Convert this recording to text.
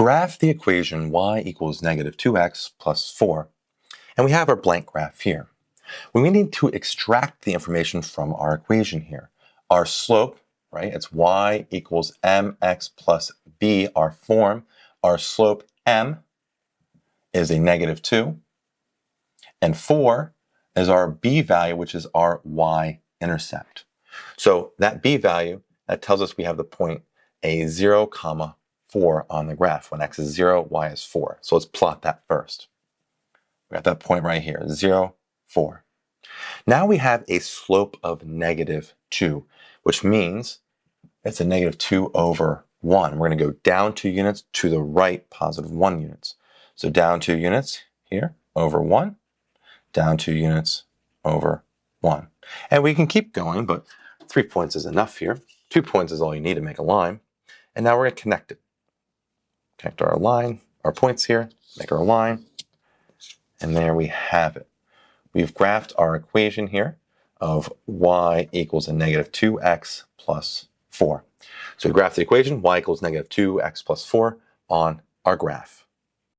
Graph the equation y equals negative 2x plus 4, and we have our blank graph here. We need to extract the information from our equation here. Our slope, right, it's y equals mx plus b, our form. Our slope m is a negative 2, and 4 is our b value, which is our y-intercept. So that b value, that tells us we have the point a 0, 4 on the graph. When x is 0, y is 4. So let's plot that first. We got that point right here, 0, 4. Now we have a slope of negative 2, which means it's a negative 2 over 1. We're going to go down 2 units, to the right, positive 1 units. So down 2 units here, over 1, down 2 units, over 1. And we can keep going, but 3 points is enough here. 2 points is all you need to make a line. And now we're going to connect it. Connect our line, our points here, make our line, and there we have it. We've graphed our equation here of y equals a negative 2x plus 4. So we graphed the equation, y equals negative 2x plus 4 on our graph.